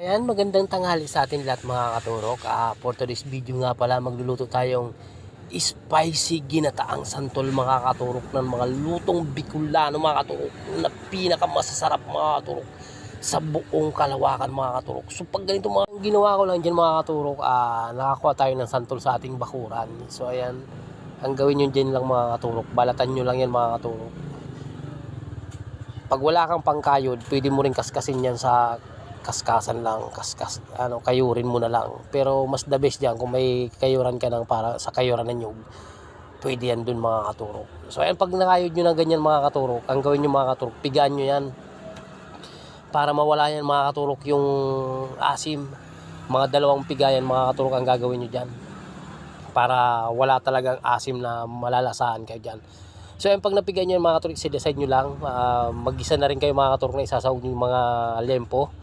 Ayan, magandang tanghali sa atin lahat mga katurok. For today's video nga pala, magluluto tayong spicy ginataang santol mga katurok, ng mga lutong Bicolano mga katurok, na pinakamasasarap mga katurok sa buong Kalawakan mga katurok. So pag ganito mga ginawa ko lang dyan mga katurok, nakakuha tayo ng santol sa ating bakuran. So ayan, ang gawin nyo dyan lang mga katurok, balatan nyo lang yan mga katurok. Pag wala kang pangkayod, pwede mo rin kaskasin yan sa kaskasan lang, kayurin mo na lang. Pero mas the best diyan kung may kayuran ka ng para sa kayuran ng nyug, pwede yan dun mga katurok. So ayan, pag nakayod nyo na ganyan mga katurok, ang gawin nyo mga katurok, pigaan nyo yan para mawala yan mga katurok yung asim. Mga dalawang pigayan mga katurok ang gagawin nyo dyan para wala talagang asim na malalasaan kayo dyan. So yung pag napigan nyo mga katurok, decide nyo lang. Mag-isa na rin kayo mga katurok na isasawag nyo yung mga lempo.